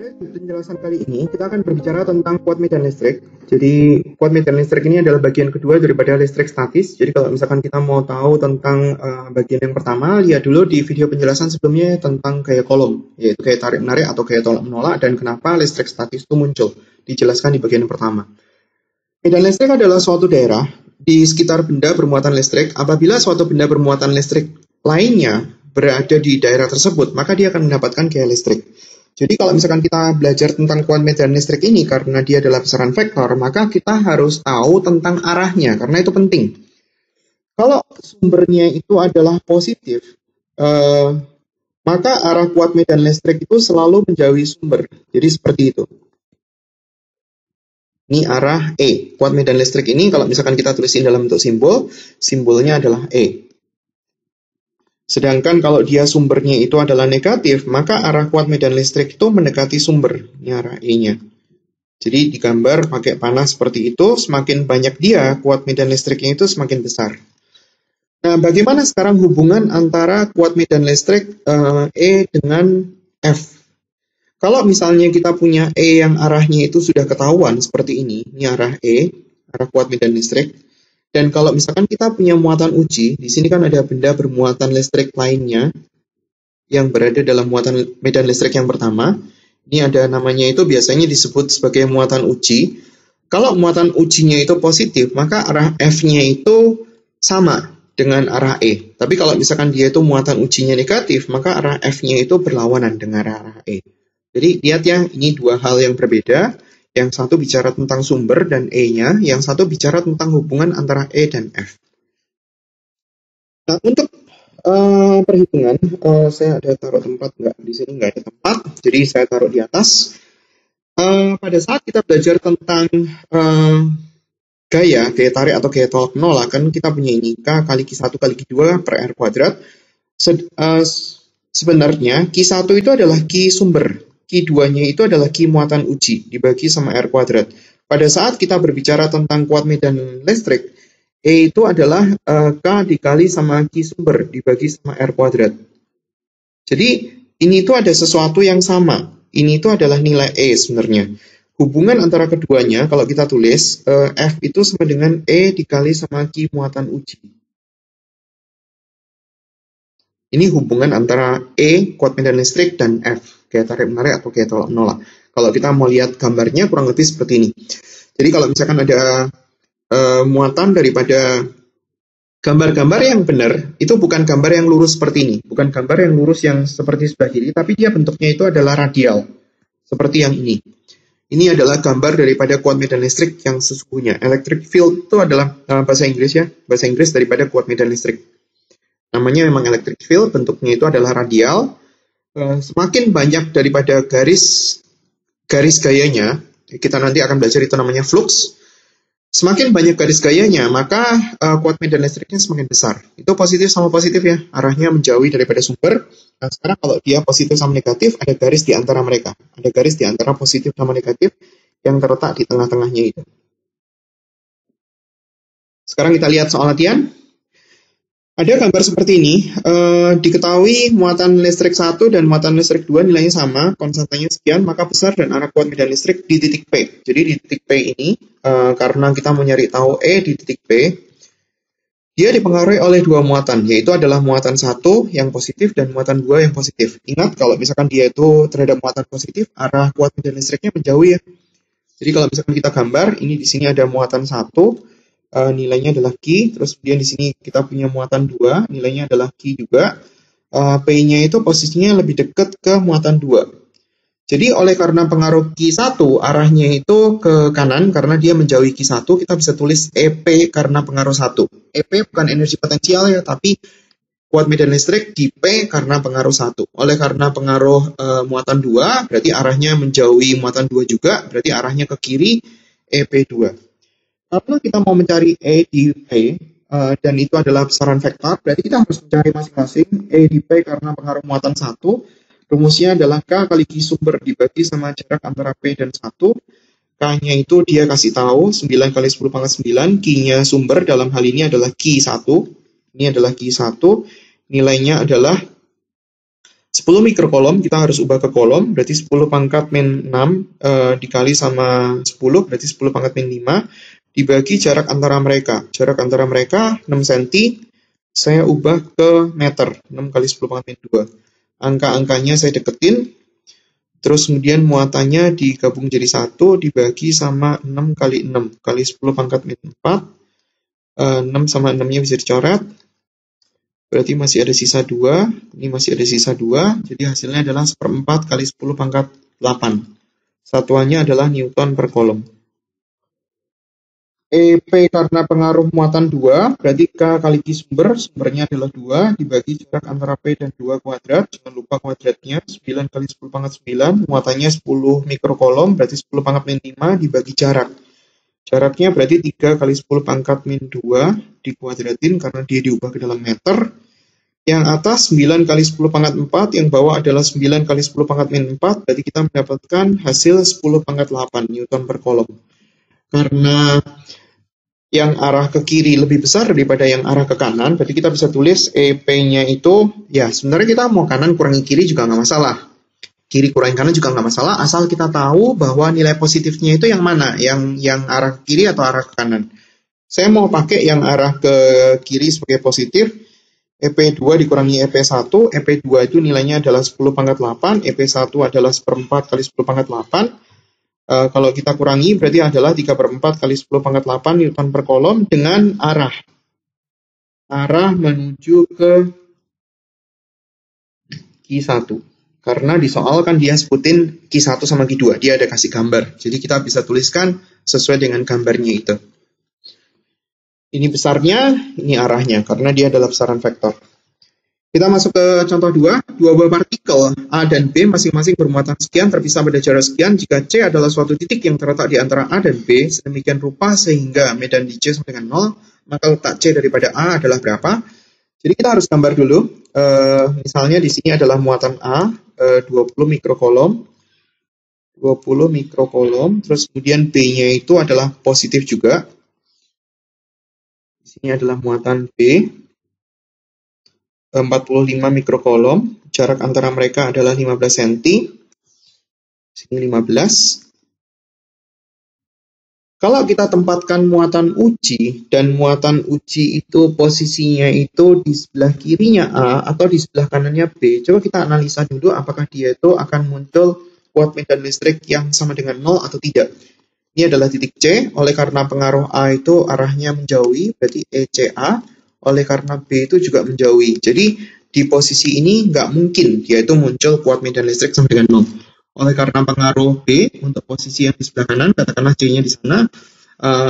Pada penjelasan kali ini, kita akan berbicara tentang kuat medan listrik. Jadi, kuat medan listrik ini adalah bagian kedua daripada listrik statis. Jadi, kalau misalkan kita mau tahu tentang bagian yang pertama, lihat dulu di video penjelasan sebelumnya tentang gaya kolom, yaitu gaya tarik-menarik atau gaya tolak-menolak, dan kenapa listrik statis itu muncul. Dijelaskan di bagian yang pertama. Medan listrik adalah suatu daerah di sekitar benda bermuatan listrik. Apabila suatu benda bermuatan listrik lainnya berada di daerah tersebut, maka dia akan mendapatkan gaya listrik. Jadi kalau misalkan kita belajar tentang kuat medan listrik ini, karena dia adalah besaran vektor, maka kita harus tahu tentang arahnya, karena itu penting. Kalau sumbernya itu adalah positif, maka arah kuat medan listrik itu selalu menjauhi sumber. Jadi seperti itu. Ini arah E. Kuat medan listrik ini, kalau misalkan kita tulisin dalam bentuk simbol, simbolnya adalah E. Sedangkan kalau dia sumbernya itu adalah negatif, maka arah kuat medan listrik itu mendekati sumber. Ini arah E-nya. Jadi digambar pakai panah seperti itu, semakin banyak dia, kuat medan listriknya itu semakin besar. Nah, bagaimana sekarang hubungan antara kuat medan listrik E dengan F? Kalau misalnya kita punya E yang arahnya itu sudah ketahuan seperti ini arah E, arah kuat medan listrik. Dan kalau misalkan kita punya muatan uji, di sini kan ada benda bermuatan listrik lainnya yang berada dalam muatan medan listrik yang pertama. Ini ada namanya itu biasanya disebut sebagai muatan uji. Kalau muatan ujinya itu positif, maka arah F-nya itu sama dengan arah E. Tapi kalau misalkan dia itu muatan ujinya negatif, maka arah F-nya itu berlawanan dengan arah E. Jadi lihat ya, ini dua hal yang berbeda. Yang satu bicara tentang sumber dan E-nya, yang satu bicara tentang hubungan antara E dan F. Nah, untuk perhitungan, saya ada taruh tempat, di sini nggak ada tempat, jadi saya taruh di atas. Pada saat kita belajar tentang gaya tarik atau gaya tolak menolak, kan kita punya ini, K kali Q1 kali Q2 per R kuadrat. Sebenarnya, Q1 itu adalah Q sumber. Q2-nya itu adalah Q muatan uji, dibagi sama R kuadrat. Pada saat kita berbicara tentang kuat medan listrik, E itu adalah K dikali sama Q sumber, dibagi sama R kuadrat. Jadi, ini itu ada sesuatu yang sama. Ini itu adalah nilai E sebenarnya. Hubungan antara keduanya, kalau kita tulis, F itu sama dengan E dikali sama Q muatan uji. Ini hubungan antara E, kuat medan listrik, dan F, gaya tarik-menarik atau gaya tolak-menolak. Kalau kita mau lihat gambarnya kurang lebih seperti ini. Jadi kalau misalkan ada muatan daripada gambar-gambar yang benar, itu bukan gambar yang lurus seperti ini. Bukan gambar yang lurus yang seperti sebelah kiri, tapi dia bentuknya itu adalah radial. Seperti yang ini. Ini adalah gambar daripada kuat medan listrik yang sesungguhnya. Electric field itu adalah bahasa Inggris ya, bahasa Inggris daripada kuat medan listrik. Namanya memang electric field, bentuknya itu adalah radial. Semakin banyak daripada garis gayanya, kita nanti akan belajar itu namanya flux. Semakin banyak garis gayanya, maka kuat medan listriknya semakin besar. Itu positif sama positif ya, arahnya menjauhi daripada sumber. Nah, sekarang kalau dia positif sama negatif, ada garis di antara mereka. Ada garis di antara positif sama negatif yang terletak di tengah-tengahnya itu. Sekarang kita lihat soal latihan. Ada gambar seperti ini, diketahui muatan listrik 1 dan muatan listrik 2 nilainya sama, konstantanya sekian, maka besar dan arah kuat medan listrik di titik P. Jadi di titik P ini, karena kita mau nyari tahu E di titik P, dia dipengaruhi oleh dua muatan, yaitu adalah muatan 1 yang positif dan muatan 2 yang positif. Ingat, kalau misalkan dia itu terhadap muatan positif, arah kuat medan listriknya menjauh ya. Jadi kalau misalkan kita gambar, ini di sini ada muatan 1, nilainya adalah Q, terus kemudian di sini kita punya muatan 2, nilainya adalah Q juga. P-nya itu posisinya lebih dekat ke muatan 2. Jadi oleh karena pengaruh Q1, arahnya itu ke kanan, karena dia menjauhi Q1, kita bisa tulis EP karena pengaruh 1. EP bukan energi potensial ya, tapi kuat medan listrik di P karena pengaruh 1. Oleh karena pengaruh muatan 2, berarti arahnya menjauhi muatan 2 juga, berarti arahnya ke kiri, EP2. Kalau kita mau mencari E di P, dan itu adalah besaran vektor, berarti kita harus mencari masing-masing E di P karena pengaruh muatan 1. Rumusnya adalah K kali Q sumber dibagi sama jarak antara P dan 1. K-nya itu dia kasih tahu, 9 kali 10 pangkat 9. Q-nya sumber dalam hal ini adalah Q1. Ini adalah Q1. Nilainya adalah 10 mikrokolom kita harus ubah ke kolom, berarti 10 pangkat min 6 dikali sama 10, berarti 10 pangkat min 5, dibagi jarak antara mereka. Jarak antara mereka 6 cm, saya ubah ke meter, 6 kali 10 pangkat min 2. Angka-angkanya saya deketin, terus kemudian muatannya digabung jadi 1, dibagi sama 6 kali 6, kali 10 pangkat min 4, 6 sama 6-nya bisa dicoret, berarti masih ada sisa 2, ini masih ada sisa 2, jadi hasilnya adalah 1/4 kali 10 pangkat 8. Satuannya adalah Newton per kolom. EP karena pengaruh muatan 2, berarti K kali Q sumbernya adalah 2, dibagi jarak antara P dan 2 kuadrat, jangan lupa kuadratnya, 9 kali 10 pangkat 9, muatannya 10 mikrokolom, berarti 10 pangkat min 5 dibagi jarak. Jaraknya berarti 3 kali 10 pangkat min 2 dikuadratin karena dia diubah ke dalam meter. Yang atas 9 kali 10 pangkat 4, yang bawah adalah 9 kali 10 pangkat min 4, berarti kita mendapatkan hasil 10 pangkat 8 Newton per kolom. Karena yang arah ke kiri lebih besar daripada yang arah ke kanan, berarti kita bisa tulis EP-nya itu, ya sebenarnya kita mau kanan kurangi kiri juga nggak masalah. Kiri kurangi kanan juga nggak masalah, asal kita tahu bahwa nilai positifnya itu yang mana, yang arah ke kiri atau arah ke kanan. Saya mau pakai yang arah ke kiri sebagai positif, EP2 dikurangi EP1, EP2 itu nilainya adalah 10 pangkat 8, EP1 adalah 1/4 kali 10 pangkat 8. Kalau kita kurangi berarti adalah 3/4 kali 10 pangkat 8 Newton per kolom dengan arah menuju ke Q1. Karena di soal kan dia sebutin Q1 sama Q2, dia ada kasih gambar. Jadi kita bisa tuliskan sesuai dengan gambarnya itu. Ini besarnya, ini arahnya, karena dia adalah besaran vektor. Kita masuk ke contoh 2. Dua buah partikel A dan B masing-masing bermuatan sekian terpisah pada jarak sekian jika C adalah suatu titik yang terletak di antara A dan B sedemikian rupa sehingga medan di C sama dengan 0, maka letak C daripada A adalah berapa? Jadi kita harus gambar dulu. Misalnya di sini adalah muatan A, 20 mikrokolom, terus kemudian B-nya itu adalah positif juga. Di sini adalah muatan B, 45 mikrokolom, jarak antara mereka adalah 15 cm, sini 15. Kalau kita tempatkan muatan uji, dan muatan uji itu posisinya itu di sebelah kirinya A atau di sebelah kanannya B, coba kita analisa dulu apakah dia itu akan muncul kuat medan listrik yang sama dengan 0 atau tidak. Ini adalah titik C, oleh karena pengaruh A itu arahnya menjauhi, berarti ECA, oleh karena B itu juga menjauhi. Jadi di posisi ini nggak mungkin dia itu muncul kuat medan listrik sama dengan 0. Oleh karena pengaruh B untuk posisi yang di sebelah kanan, katakanlah C-nya di sana,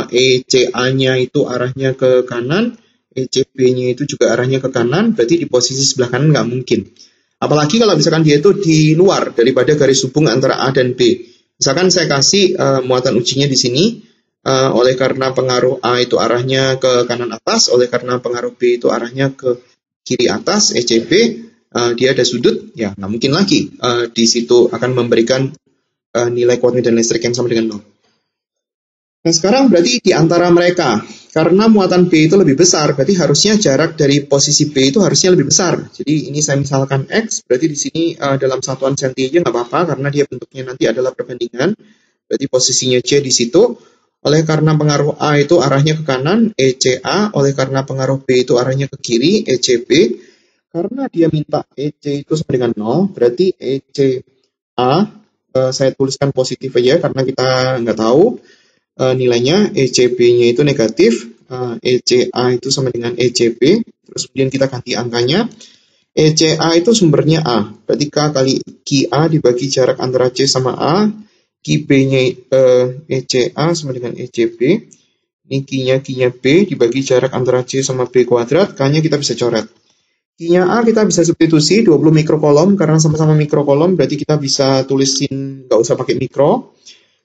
ECA-nya itu arahnya ke kanan, ECB-nya itu juga arahnya ke kanan, berarti di posisi sebelah kanan nggak mungkin. Apalagi kalau misalkan dia itu di luar daripada garis hubung antara A dan B. Misalkan saya kasih muatan ujinya di sini, oleh karena pengaruh A itu arahnya ke kanan atas, oleh karena pengaruh B itu arahnya ke kiri atas, ECB, dia ada sudut, ya nggak mungkin lagi di situ akan memberikan nilai kuat medan listrik yang sama dengan 0. Nah sekarang berarti di antara mereka, karena muatan B itu lebih besar, berarti harusnya jarak dari posisi B itu harusnya lebih besar. Jadi ini saya misalkan X, berarti di sini dalam satuan senti aja nggak apa-apa, karena dia bentuknya nanti adalah perbandingan. Berarti posisinya C di situ. Oleh karena pengaruh A itu arahnya ke kanan, ECA. Oleh karena pengaruh B itu arahnya ke kiri, ECB. Karena dia minta EC itu sama dengan 0, berarti ECA, saya tuliskan positif aja karena kita nggak tahu nilainya. ECB-nya itu negatif, ECA itu sama dengan ECB. Terus kemudian kita ganti angkanya. ECA itu sumbernya A, berarti K kali QA dibagi jarak antara C sama A. QB-nya ECA sama dengan ECB. Ini Q-nya B dibagi jarak antara C sama B kuadrat. K-nya kita bisa coret. Q-nya A kita bisa substitusi 20 mikrokolom. Karena sama-sama mikrokolom berarti kita bisa tulisin nggak usah pakai mikro.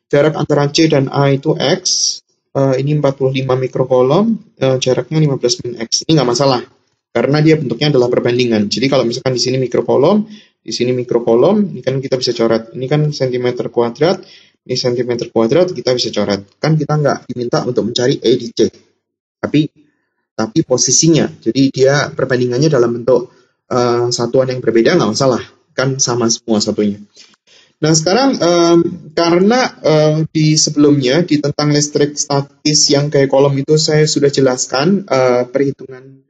Jarak antara C dan A itu X. Ini 45 mikrokolom. Jaraknya 15 min X. Ini nggak masalah. Karena dia bentuknya adalah perbandingan. Jadi kalau misalkan di sini mikrokolom, di sini mikrokolom, ini kan kita bisa coret. Ini kan sentimeter kuadrat, ini sentimeter kuadrat, kita bisa coret. Kan kita nggak diminta untuk mencari E di C. Tapi posisinya. Jadi dia perbandingannya dalam bentuk satuan yang berbeda, nggak masalah. kan sama semua satunya. Nah, sekarang karena di sebelumnya di tentang listrik statis yang kayak kolom itu saya sudah jelaskan perhitungan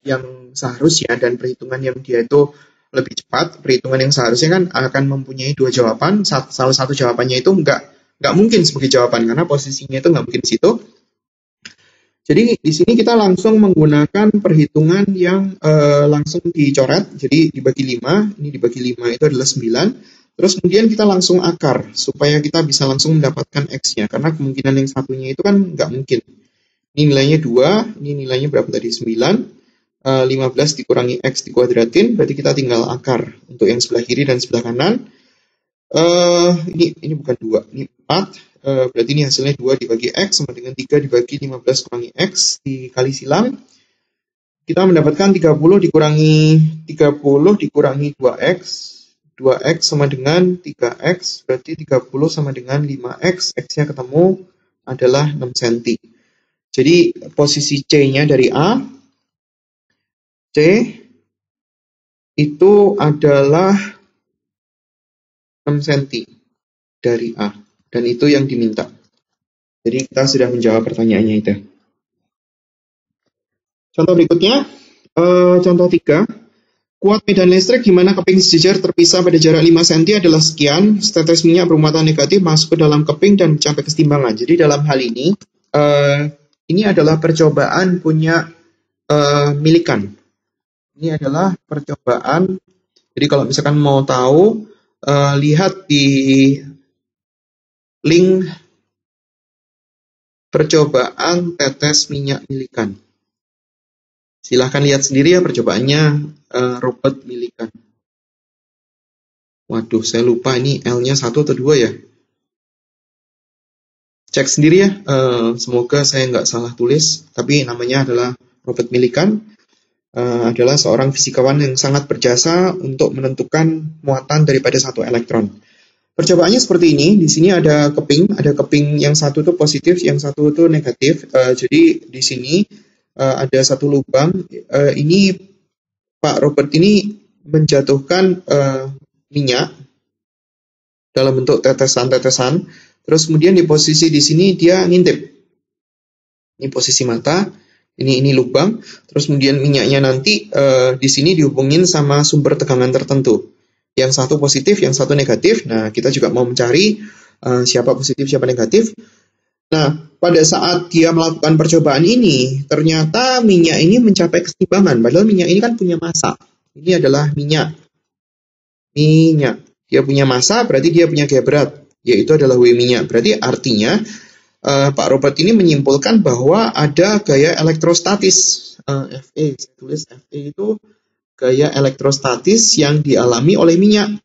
yang seharusnya dan perhitungan yang dia itu lebih cepat. Perhitungan yang seharusnya kan akan mempunyai dua jawaban. Salah satu jawabannya itu nggak mungkin sebagai jawaban karena posisinya itu nggak mungkin di situ. Jadi di sini kita langsung menggunakan perhitungan yang langsung dicoret. Jadi dibagi 5, ini dibagi 5 itu adalah 9. Terus kemudian kita langsung akar supaya kita bisa langsung mendapatkan X-nya. Karena kemungkinan yang satunya itu kan nggak mungkin. Ini nilainya 2, ini nilainya berapa tadi? 9. 15 dikurangi X dikuadratin, berarti kita tinggal akar untuk yang sebelah kiri dan sebelah kanan. Ini bukan 2, ini 4. Berarti ini hasilnya 2 dibagi X sama dengan 3 dibagi 15 kurangi X dikali silang. Kita mendapatkan 30 dikurangi 2X. 2X sama dengan 3X, berarti 30 sama dengan 5X. X-nya ketemu adalah 6 cm. Jadi posisi C-nya dari A, C itu adalah 6 cm dari A. Dan itu yang diminta. Jadi kita sudah menjawab pertanyaannya itu. Contoh berikutnya, contoh 3. Kuat medan listrik di mana keping sejajar terpisah pada jarak 5 cm adalah sekian. Setetes minyak bermuatan negatif masuk ke dalam keping dan mencapai kesetimbangan. Jadi dalam hal ini adalah percobaan punya milikan. Ini adalah percobaan. Jadi kalau misalkan mau tahu, lihat di link percobaan tetes minyak milikan. Silahkan lihat sendiri ya percobaannya Robert Millikan. Waduh, saya lupa ini L-nya 1 atau 2 ya. Cek sendiri ya, semoga saya nggak salah tulis. Tapi namanya adalah Robert Millikan. Adalah seorang fisikawan yang sangat berjasa untuk menentukan muatan daripada satu elektron. Percobaannya seperti ini. Di sini ada keping yang satu itu positif, yang satu itu negatif. Jadi di sini ada satu lubang. Ini Pak Robert ini menjatuhkan minyak dalam bentuk tetesan-tetesan. Terus kemudian di posisi di sini dia ngintip. Ini posisi mata. Ini lubang, terus kemudian minyaknya nanti di sini dihubungin sama sumber tegangan tertentu. Yang satu positif, yang satu negatif. Nah, kita juga mau mencari siapa positif, siapa negatif. Nah, pada saat dia melakukan percobaan ini, ternyata minyak ini mencapai keseimbangan. Padahal minyak ini kan punya massa. Ini adalah minyak. Dia punya massa, berarti dia punya gaya berat, yaitu adalah W minyak. Berarti artinya Pak Robert ini menyimpulkan bahwa ada gaya elektrostatis. Fe, saya tulis Fe itu gaya elektrostatis yang dialami oleh minyak.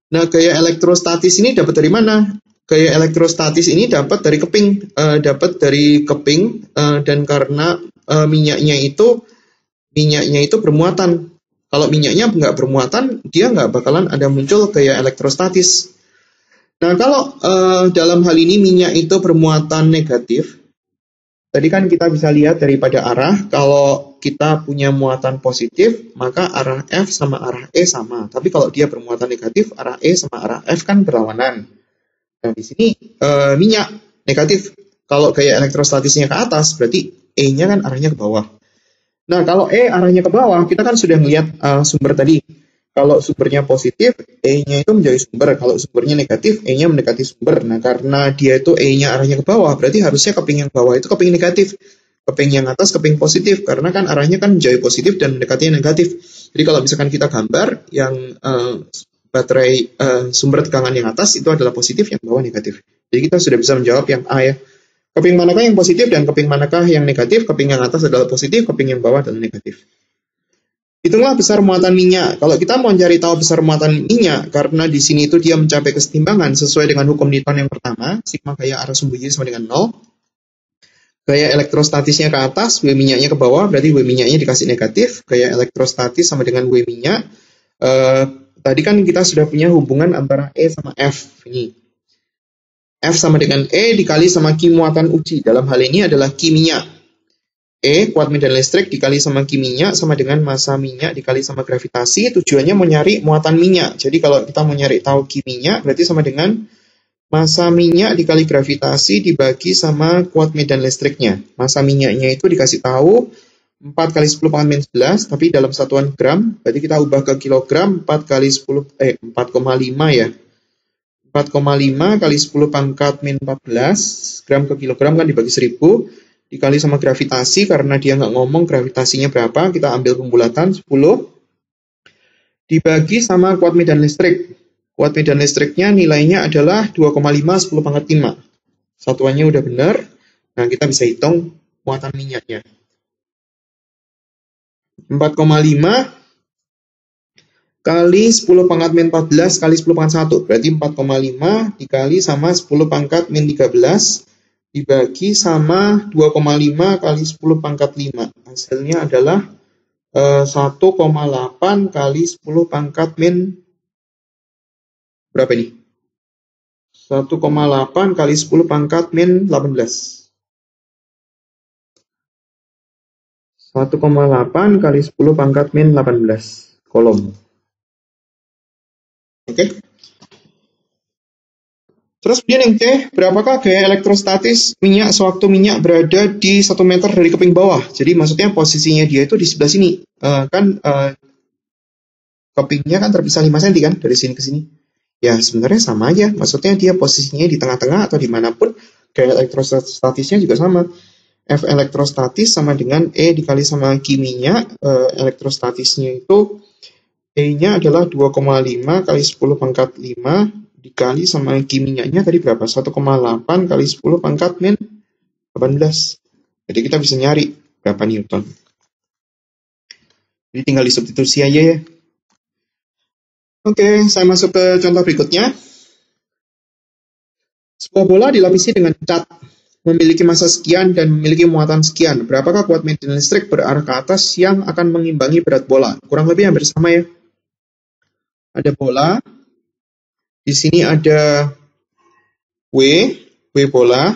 Nah, gaya elektrostatis ini dapat dari mana? Gaya elektrostatis ini dapat dari keping. Dan karena minyaknya itu bermuatan. Kalau minyaknya nggak bermuatan, dia nggak bakalan ada muncul gaya elektrostatis. Nah, kalau dalam hal ini minyak itu bermuatan negatif, tadi kan kita bisa lihat daripada arah, kalau kita punya muatan positif, maka arah F sama arah E sama. Tapi kalau dia bermuatan negatif, arah E sama arah F kan berlawanan. Nah, di sini minyak negatif. Kalau gaya elektrostatisnya ke atas, berarti E-nya kan arahnya ke bawah. Nah, kalau E arahnya ke bawah, kita kan sudah melihat sumber tadi. Kalau sumbernya positif, E-nya itu menjadi sumber. Kalau sumbernya negatif, E-nya mendekati sumber. Nah, karena dia itu E-nya arahnya ke bawah, berarti harusnya keping yang bawah itu keping negatif. Keping yang atas keping positif. Karena kan arahnya kan menjadi positif dan mendekati yang negatif. Jadi kalau misalkan kita gambar yang baterai sumber tegangan yang atas itu adalah positif, yang bawah negatif. Jadi kita sudah bisa menjawab yang A ya. Keping manakah yang positif dan keping manakah yang negatif? Keping yang atas adalah positif, keping yang bawah adalah negatif. Itulah besar muatan minyak. Kalau kita mau cari tahu besar muatan minyak, karena di sini itu dia mencapai kesetimbangan sesuai dengan hukum Newton yang pertama, sigma gaya arah sumbu sama dengan 0. Gaya elektrostatisnya ke atas, W minyaknya ke bawah, berarti W minyaknya dikasih negatif. Gaya elektrostatis sama dengan W minyak. Tadi kan kita sudah punya hubungan antara E sama F. Ini F sama dengan E dikali sama Q muatan uji. Dalam hal ini adalah Q minyak. E, kuat medan listrik dikali sama Q minyak sama dengan massa minyak dikali sama gravitasi. Tujuannya mau nyari muatan minyak. Jadi kalau kita mau nyari tahu Q minyak, berarti sama dengan massa minyak dikali gravitasi dibagi sama kuat medan listriknya. Massa minyaknya itu dikasih tahu 4 kali 10 pangkat min 11, tapi dalam satuan gram, berarti kita ubah ke kilogram, 4 kali 10, 4,5 ya. 4,5 kali 10 pangkat min 14, gram ke kilogram kan dibagi 1000, dikali sama gravitasi, karena dia nggak ngomong gravitasinya berapa, kita ambil pembulatan 10, dibagi sama kuat medan listrik. Kuat medan listriknya nilainya adalah 2,5 10 pangkat 5. Satuannya udah benar, nah kita bisa hitung muatan minyaknya. 4,5 kali 10 pangkat min 14 kali 10 pangkat 1, berarti 4,5 dikali sama 10 pangkat min 13, dibagi sama 2,5 kali 10 pangkat 5. Hasilnya adalah 1,8 kali 10 pangkat min, berapa ini? 1,8 kali 10 pangkat min 18. 1,8 kali 10 pangkat min 18 kolom. Oke. Terus kemudian yang C, berapakah gaya elektrostatis minyak sewaktu minyak berada di 1 meter dari keping bawah? Jadi maksudnya posisinya dia itu di sebelah sini. Kepingnya kan terpisah 5 cm kan, dari sini ke sini. Ya sebenarnya sama aja, maksudnya dia posisinya di tengah-tengah atau dimanapun, gaya elektrostatisnya juga sama. F elektrostatis sama dengan E dikali sama Q minyak. Elektrostatisnya itu E-nya adalah 2,5 kali 10 pangkat 5 dikali sama Q minyaknya tadi berapa? 1,8 kali 10 pangkat min 18. Jadi kita bisa nyari berapa Newton. Jadi tinggal disubstitusi aja ya. Oke, saya masuk ke contoh berikutnya. Sebuah bola dilapisi dengan cat, memiliki massa sekian dan memiliki muatan sekian. Berapakah kuat medan listrik berarah ke atas yang akan mengimbangi berat bola? Kurang lebih hampir sama ya. Ada bola, di sini ada W bola,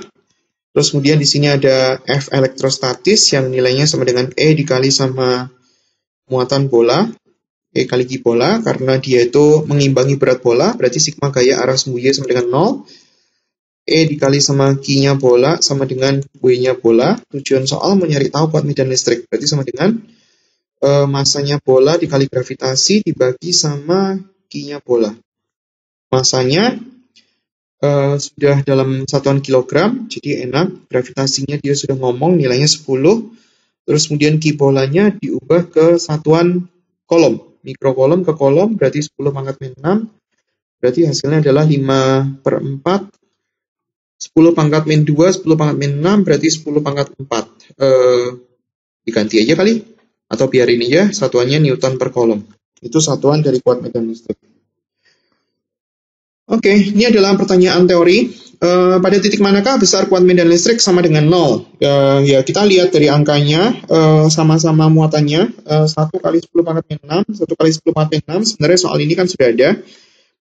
terus kemudian di sini ada F elektrostatis yang nilainya sama dengan E dikali sama muatan bola, E kali Q bola, karena dia itu mengimbangi berat bola, berarti sigma gaya arah semu Y sama dengan 0. E dikali sama Q-nya bola sama dengan W-nya bola. Tujuan soal mencari tahu kuat medan listrik, berarti sama dengan masanya bola dikali gravitasi dibagi sama Q-nya bola. Masanya sudah dalam satuan kilogram, jadi enak, gravitasinya dia sudah ngomong nilainya 10, terus kemudian Q bolanya diubah ke satuan kolom, mikrokolom ke kolom, berarti 10 pangkat min 6, berarti hasilnya adalah 5/4, 10 pangkat min 2, 10 pangkat min 6, berarti 10 pangkat 4. Diganti aja kali, atau biarin aja, satuannya Newton per kolom. Itu satuan dari kuat medan listrik. Oke, ini adalah pertanyaan teori. Pada titik manakah besar kuat medan listrik sama dengan 0? Ya, kita lihat dari angkanya, sama-sama muatannya, 1 kali 10 pangkat min 6, 1 kali 10 pangkat min 6. Sebenarnya soal ini kan sudah ada.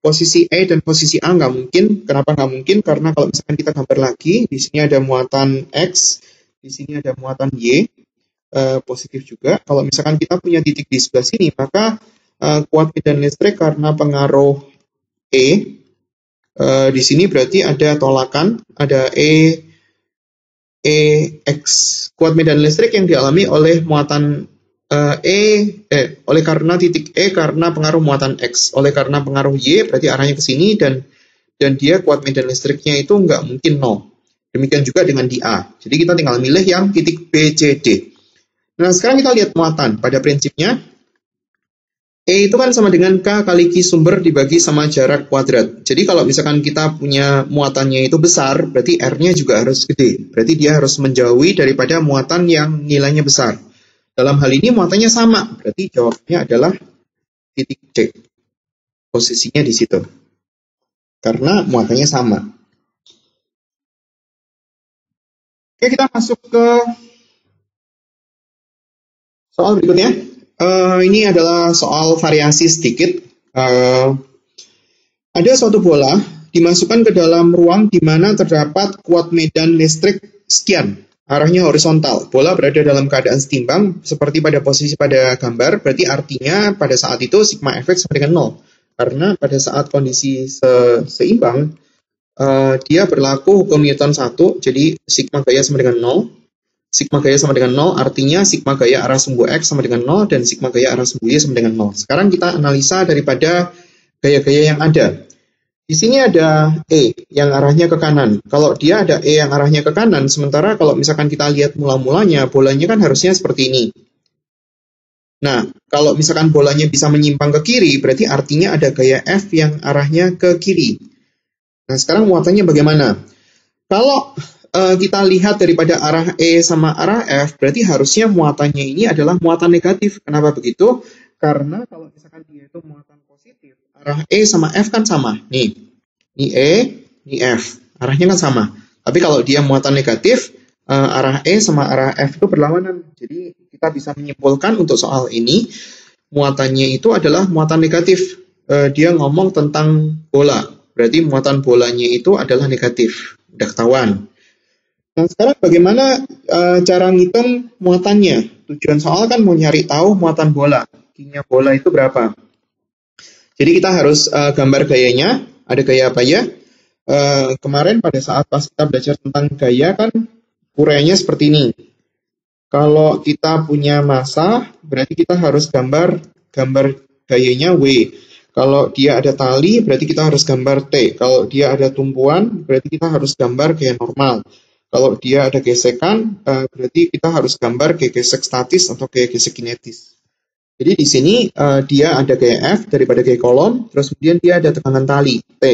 Posisi E dan posisi A nggak mungkin. Kenapa nggak mungkin? Karena kalau misalkan kita gambar lagi, di sini ada muatan X, di sini ada muatan Y, positif juga. Kalau misalkan kita punya titik di sebelah sini, maka kuat medan listrik karena pengaruh E, di sini berarti ada tolakan, ada X. Kuat medan listrik yang dialami oleh muatan oleh karena titik E karena pengaruh muatan X. Oleh karena pengaruh Y berarti arahnya ke sini dan dia kuat medan listriknya itu nggak mungkin 0. Demikian juga dengan di A. Jadi kita tinggal milih yang titik B, C, D. Nah sekarang kita lihat muatan. Pada prinsipnya E itu kan sama dengan K kali Q sumber dibagi sama jarak kuadrat. Jadi kalau misalkan kita punya muatannya itu besar, berarti R-nya juga harus gede. Berarti dia harus menjauhi daripada muatan yang nilainya besar. Dalam hal ini muatannya sama, berarti jawabnya adalah titik C. Posisinya di situ. Karena muatannya sama. Oke, kita masuk ke soal berikutnya. Ini adalah soal variasi sedikit. Ada suatu bola dimasukkan ke dalam ruang di mana terdapat kuat medan listrik sekian. arahnya horizontal. Bola berada dalam keadaan setimbang seperti pada posisi pada gambar, berarti artinya pada saat itu sigma fx sama dengan 0. Karena pada saat kondisi seimbang, dia berlaku hukum Newton 1, jadi sigma gaya sama dengan 0. Sigma gaya sama dengan 0, artinya sigma gaya arah sumbu X sama dengan 0, dan sigma gaya arah sumbu Y sama dengan 0. Sekarang kita analisa daripada gaya-gaya yang ada. Di sini ada E yang arahnya ke kanan. Kalau dia ada E yang arahnya ke kanan, sementara kalau misalkan kita lihat mula-mulanya, bolanya kan harusnya seperti ini. Nah, kalau misalkan bolanya bisa menyimpang ke kiri, berarti artinya ada gaya F yang arahnya ke kiri. Nah, sekarang muatannya bagaimana? Kalau kita lihat daripada arah E sama arah F, berarti harusnya muatannya ini adalah muatan negatif. Kenapa begitu? Karena kalau misalkan dia itu muatan positif, arah E sama F kan sama. Nih, ini E, ini F. Arahnya kan sama. Tapi kalau dia muatan negatif, arah E sama arah F itu berlawanan. Jadi kita bisa menyimpulkan untuk soal ini, muatannya itu adalah muatan negatif. Dia ngomong tentang bola. Berarti muatan bolanya itu adalah negatif. Udah ketahuan. Nah, sekarang bagaimana cara ngitung muatannya? Tujuan soal kan mau nyari tahu muatan bola. Q-nya bola itu berapa? Jadi kita harus gambar gayanya. Ada gaya apa ya? Kemarin pada saat pas kita belajar tentang gaya kan uraiannya seperti ini. Kalau kita punya massa, berarti kita harus gambar gayanya W. Kalau dia ada tali, berarti kita harus gambar T. Kalau dia ada tumpuan, berarti kita harus gambar gaya normal. Kalau dia ada gesekan, berarti kita harus gambar gaya gesek statis atau gaya gesek kinetis. Jadi di sini dia ada gaya F daripada gaya kolom, terus kemudian dia ada tekanan tali, T.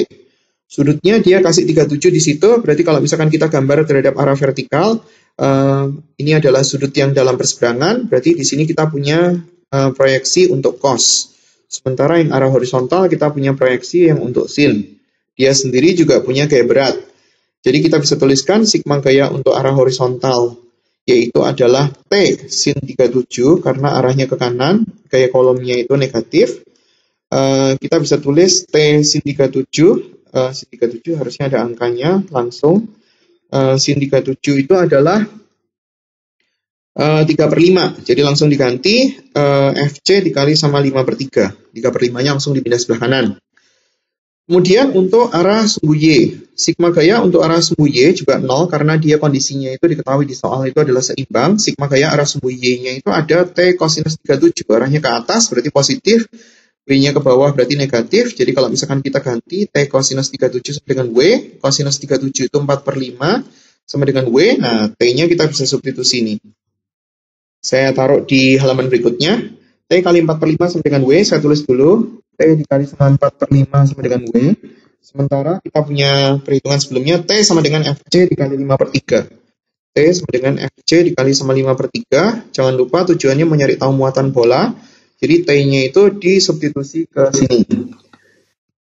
Sudutnya dia kasih 37 di situ, berarti kalau misalkan kita gambar terhadap arah vertikal, ini adalah sudut yang dalam berseberangan, berarti di sini kita punya proyeksi untuk cos. Sementara yang arah horizontal kita punya proyeksi yang untuk sin. Dia sendiri juga punya gaya berat. Jadi kita bisa tuliskan sigma gaya untuk arah horizontal, yaitu adalah T sin 37 karena arahnya ke kanan, gaya kolomnya itu negatif. Kita bisa tulis T sin 37, sin 37 harusnya ada angkanya langsung. Sin 37 itu adalah 3/5, jadi langsung diganti FC dikali sama 5/3. 3/5-nya langsung dipindah sebelah kanan. Kemudian untuk arah sumbu Y, sigma gaya untuk arah sumbu Y juga 0 karena dia kondisinya itu diketahui di soal itu adalah seimbang. Sigma gaya arah sumbu Y-nya itu ada T cosinus 37, arahnya ke atas berarti positif, W-nya ke bawah berarti negatif. Jadi kalau misalkan kita ganti T cosinus 37 sama dengan W, cosinus 37 itu 4/5 sama dengan W, nah T-nya kita bisa substitusi ini. Saya taruh di halaman berikutnya, T kali 4/5 sama dengan W, saya tulis dulu, T dikali sama 4/5 sama dengan W. Sementara kita punya perhitungan sebelumnya, T sama dengan FC dikali 5/3. T sama dengan FC dikali sama 5/3. Jangan lupa tujuannya mencari tahu muatan bola. Jadi T-nya itu disubstitusi ke sini.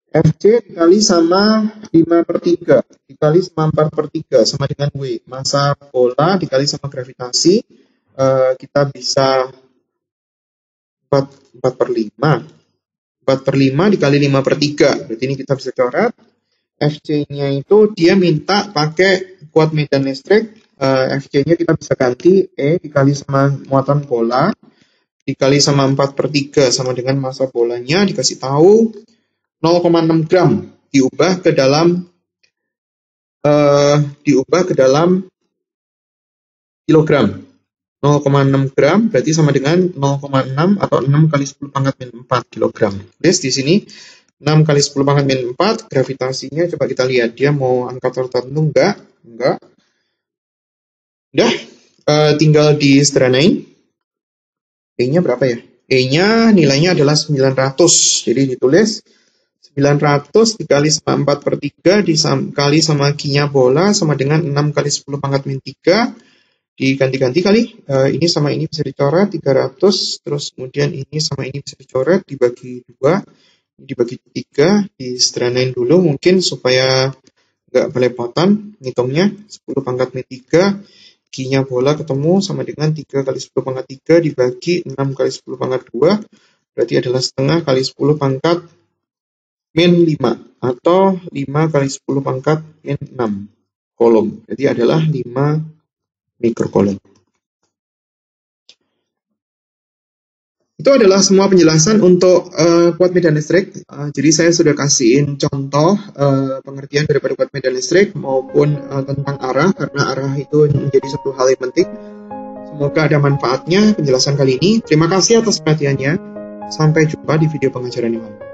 FC dikali sama 5/3 dikali sama 4/3 sama dengan W. Massa bola dikali sama gravitasi, kita bisa 4/5. 4/5 dikali 5/3. Berarti ini kita bisa coret. FC-nya itu dia minta pakai kuat medan listrik. FC-nya kita bisa ganti E dikali sama muatan bola dikali sama 4/3 sama dengan massa bolanya dikasih tahu 0,6 gram diubah ke dalam kilogram. 0,6 gram berarti sama dengan 0,6 atau 6 kali 10 pangkat min 4 kilogram. Terus di sini 6 kali 10 pangkat min 4, gravitasinya coba kita lihat dia mau angka tertentu enggak? Udah, tinggal disederhanain. E-nya berapa ya? E-nya nilainya adalah 900. Jadi ditulis 900 dikali sama 4/3 dikali sama Q-nya bola sama dengan 6 kali 10 pangkat min 3. Diganti-ganti kali, ini sama ini bisa dicoret 300, terus kemudian ini sama ini bisa dicoret, dibagi 2, dibagi 3, disederhanain dulu mungkin supaya nggak belepotan ngitungnya. 10 pangkat min 3, Q-nya bola ketemu sama dengan 3 kali 10 pangkat 3 dibagi 6 kali 10 pangkat 2, berarti adalah setengah kali 10 pangkat min 5, atau 5 kali 10 pangkat min 6 kolom, jadi adalah 5 microcoulomb. Itu adalah semua penjelasan untuk kuat medan listrik. Jadi saya sudah kasihin contoh pengertian daripada kuat medan listrik maupun tentang arah, karena arah itu menjadi satu hal yang penting. Semoga ada manfaatnya penjelasan kali ini. Terima kasih atas perhatiannya. Sampai jumpa di video pengajaran yang lain.